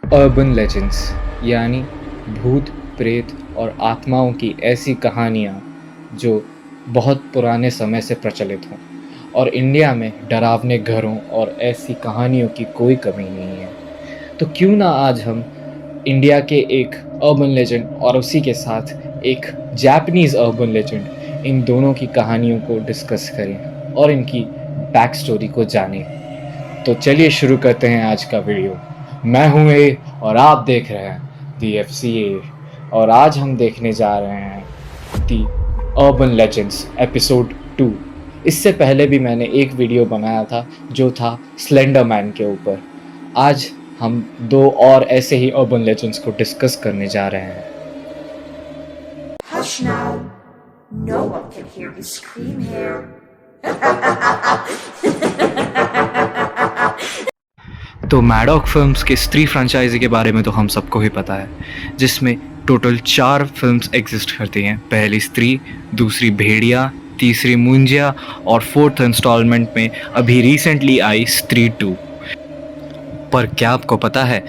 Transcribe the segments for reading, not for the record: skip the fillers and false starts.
Urban legends यानी भूत, प्रेत और आत्माओं की ऐसी कहानियाँ जो बहुत पुराने समय से प्रचलित हों और इंडिया में डरावने घरों और ऐसी कहानियों की कोई कमी नहीं है। तो क्यों ना आज हम इंडिया के एक अर्बन लेजेंड और उसी के साथ एक जापानीज़ अर्बन लेजेंड, इन दोनों की कहानियों को डिस्कस करें और इनकी बैक स्टोरी को जानें। तो चलिए शुरू करते हैं आज का वीडियो। मैं हूँ ए और आप देख रहे हैं दी FCA और आज हम देखने जा रहे हैं दी अर्बन लेजेंड्स एपिसोड 2। इससे पहले भी मैंने एक वीडियो बनाया था जो था स्लेंडर मैन के ऊपर। आज हम दो और ऐसे ही अर्बन लेजेंड्स को डिस्कस करने जा रहे हैं। Hush now. No one can hear you scream here. तो मैडॉक फिल्म्स के स्त्री फ्रेंचाइजी के बारे में तो हम सबको ही पता है, जिसमें टोटल 4 फिल्म्स एग्जिस्ट करती हैं। पहली स्त्री, दूसरी भेड़िया, तीसरी मुंजिया और 4th इंस्टॉलमेंट में अभी रिसेंटली आई स्त्री 2। पर क्या आपको पता है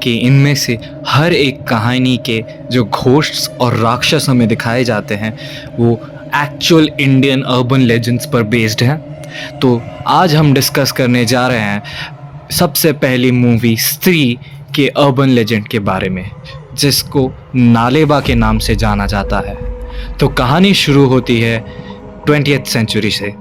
कि इनमें से हर एक कहानी के जो घोस्ट्स और राक्षस हमें दिखाए जाते हैं वो एक्चुअल इंडियन अर्बन लेजेंड्स पर बेस्ड हैं। तो आज हम डिस्कस करने जा रहे हैं सबसे पहली मूवी स्त्री के अर्बन लेजेंड के बारे में, जिसको नालेबा के नाम से जाना जाता है। तो कहानी शुरू होती है 20th सेंचुरी से,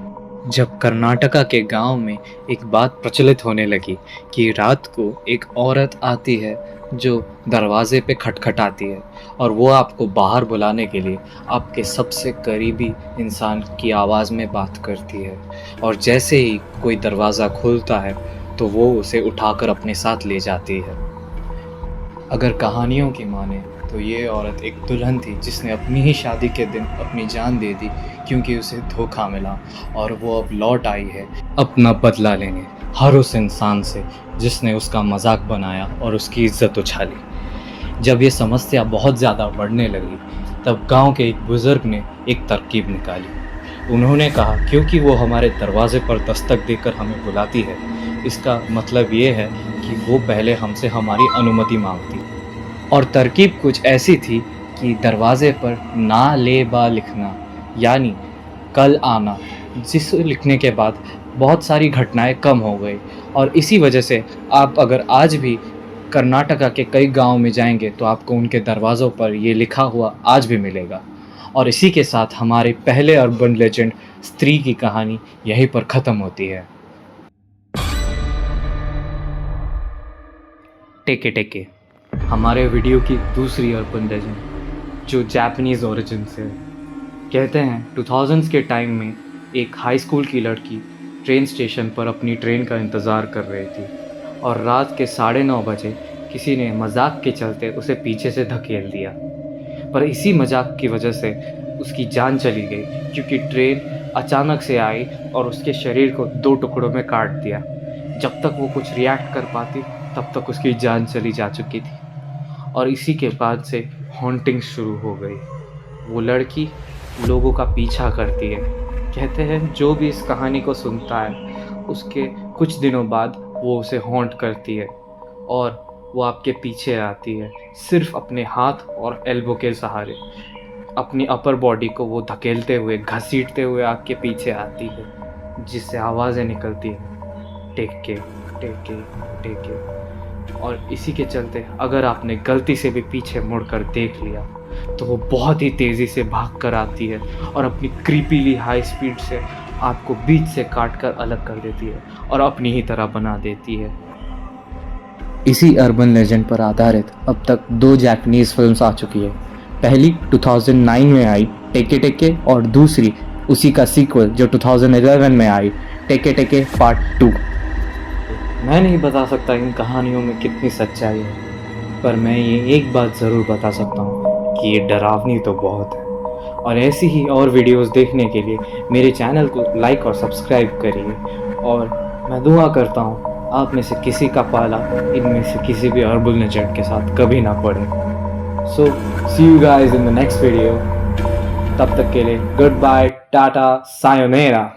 जब कर्नाटका के गांव में एक बात प्रचलित होने लगी कि रात को एक औरत आती है जो दरवाजे पे खटखटाती है और वो आपको बाहर बुलाने के लिए आपके सबसे करीबी इंसान की आवाज़ में बात करती है, और जैसे ही कोई दरवाज़ा खुलता है तो वो उसे उठाकर अपने साथ ले जाती है। अगर कहानियों की माने तो ये औरत एक दुल्हन थी जिसने अपनी ही शादी के दिन अपनी जान दे दी क्योंकि उसे धोखा मिला, और वो अब लौट आई है अपना बदला लेने हर उस इंसान से जिसने उसका मजाक बनाया और उसकी इज्जत उछाली। जब ये समस्या बहुत ज़्यादा बढ़ने लगी तब गांव के एक बुज़ुर्ग ने एक तरकीब निकाली। उन्होंने कहा, क्योंकि वो हमारे दरवाजे पर दस्तक देकर हमें बुलाती है, इसका मतलब ये है कि वो पहले हमसे हमारी अनुमति मांगती। और तरकीब कुछ ऐसी थी कि दरवाजे पर ना ले बा लिखना, यानी कल आना, जिसे लिखने के बाद बहुत सारी घटनाएं कम हो गई। और इसी वजह से आप अगर आज भी कर्नाटका के कई गांव में जाएंगे तो आपको उनके दरवाज़ों पर ये लिखा हुआ आज भी मिलेगा। और इसी के साथ हमारे पहले अर्बन लेजेंड स्त्री की कहानी यहीं पर ख़त्म होती है। टेके टेके हमारे वीडियो की दूसरी अर्बन लेजेंड जो जापानीज़ ओरिजिन से है। कहते हैं 2000s के टाइम में एक हाई स्कूल की लड़की ट्रेन स्टेशन पर अपनी ट्रेन का इंतज़ार कर रही थी और रात के 9:30 बजे किसी ने मजाक के चलते उसे पीछे से धकेल दिया। पर इसी मजाक की वजह से उसकी जान चली गई, क्योंकि ट्रेन अचानक से आई और उसके शरीर को 2 टुकड़ों में काट दिया। जब तक वो कुछ रिएक्ट कर पाती तब तक उसकी जान चली जा चुकी थी। और इसी के बाद से हॉन्टिंग शुरू हो गई। वो लड़की लोगों का पीछा करती है। कहते हैं जो भी इस कहानी को सुनता है उसके कुछ दिनों बाद वो उसे हॉन्ट करती है और वो आपके पीछे आती है, सिर्फ अपने हाथ और एल्बो के सहारे। अपनी अपर बॉडी को वो धकेलते हुए, घसीटते हुए आपके पीछे आती है, जिससे आवाज़ें निकलती हैं, टेके टेके टेके। और इसी के चलते अगर आपने गलती से भी पीछे मुड़कर देख लिया तो वो बहुत ही तेज़ी से भाग कर आती है और अपनी क्रीपीली हाई स्पीड से आपको बीच से काट कर अलग कर देती है और अपनी ही तरह बना देती है। इसी अर्बन लेजेंड पर आधारित अब तक 2 जापानीज़ फिल्म्स आ चुकी है। पहली 2009 में आई टेके टेके, और दूसरी उसी का सीक्वल जो 2011 में आई टेके टेके पार्ट 2। मैं नहीं बता सकता इन कहानियों में कितनी सच्चाई है, पर मैं ये एक बात ज़रूर बता सकता हूँ कि ये डरावनी तो बहुत है। और ऐसी ही और वीडियोस देखने के लिए मेरे चैनल को लाइक और सब्सक्राइब करिए। और मैं दुआ करता हूँ आप में से किसी का पाला इनमें से किसी भी अर्बन लेजेंड के साथ कभी ना पड़े। So see you guys in the next video. तब तक के लिए गुड बाय, टाटा, सायोनेरा।